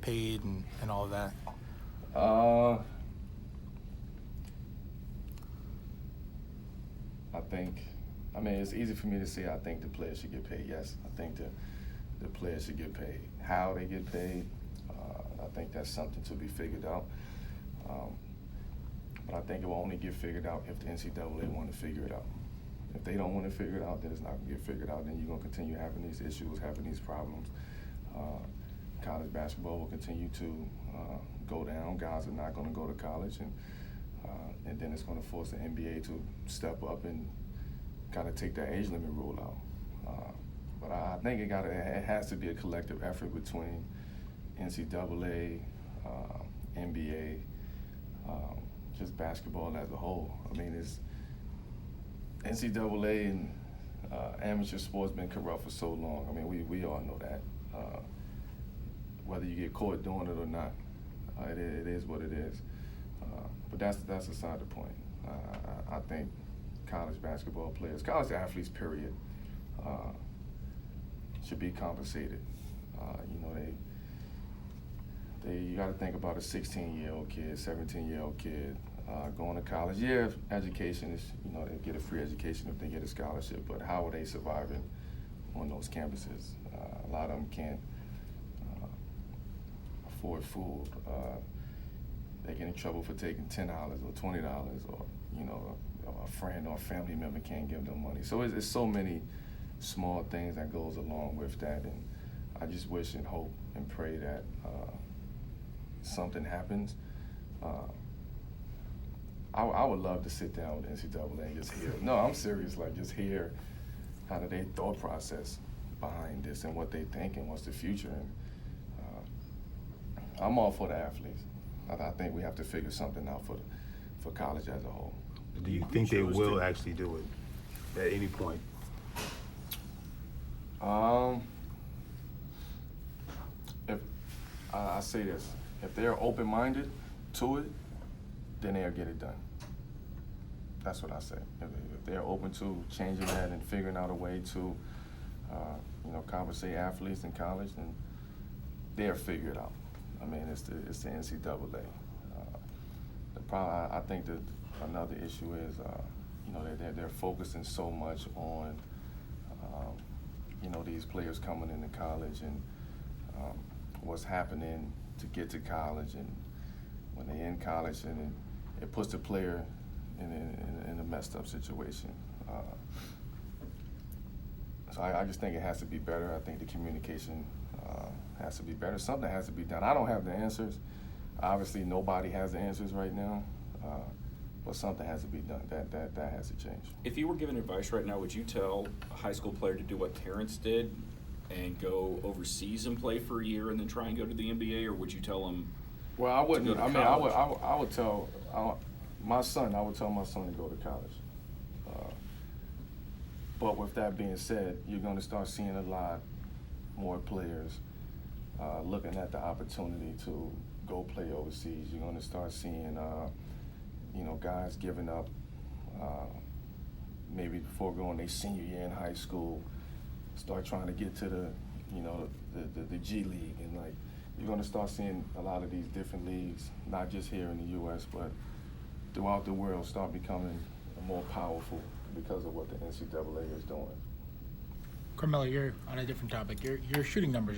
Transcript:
paid and all of that? I mean, it's easy for me to say I think the players should get paid. Yes, I think the players should get paid. How they get paid, I think that's something to be figured out. But I think it will only get figured out if the NCAA want to figure it out. If they don't want to figure it out, then it's not going to get figured out. Then you're going to continue having these issues, having these problems. College basketball will continue to go down. Guys are not going to go to college, and then it's going to force the NBA to step up and kind of take that age limit rule out. But I think it has to be a collective effort between NCAA, NBA, just basketball as a whole. I mean, it's NCAA and amateur sports been corrupt for so long. I mean, we all know that. Whether you get caught doing it or not, it is what it is. But that's aside the point. I think college basketball players, college athletes, period, should be compensated. You got to think about a 16-year-old kid, 17-year-old kid going to college. Yeah, education is, they get a free education if they get a scholarship, but how are they surviving on those campuses? A lot of them can't afford food. They get in trouble for taking $10 or $20, or a friend or a family member can't give them money. So it's so many small things that goes along with that, and I just wish and hope and pray that something happens. I would love to sit down with NCAA and just hear. No, I'm serious. Like, just hear kind of their thought process behind this and what they think and what's the future. And I'm all for the athletes. I think we have to figure something out for college as a whole. Do you think they will actually do it at any point? If I say this, if they're open-minded to it, then they'll get it done. That's what I say. If they're open to changing that and figuring out a way to, compensate athletes in college, then they'll figure it out. I mean, it's the NCAA. The problem, I think that another issue is, they're focusing so much on, these players coming into college and what's happening to get to college, and when they're in college, and it puts the player in a messed up situation. So I just think it has to be better. I think the communication has to be better. Something has to be done. I don't have the answers. Obviously, nobody has the answers right now, but something has to be done. That has to change. If you were given advice right now, would you tell a high school player to do what Terrence did and go overseas and play for a year and then try and go to the NBA, or would you tell him? Well, I wouldn't. To go to I mean, college? I would tell my son. I would tell my son to go to college. But with that being said, you're going to start seeing a lot more players looking at the opportunity to go play overseas. You're going to start seeing, guys giving up maybe before going their senior year in high school, start trying to get to the G League, and like you're going to start seeing a lot of these different leagues, not just here in the U.S., but throughout the world, start becoming more powerful because of what the NCAA is doing. Carmelo, you're on a different topic. Your shooting numbers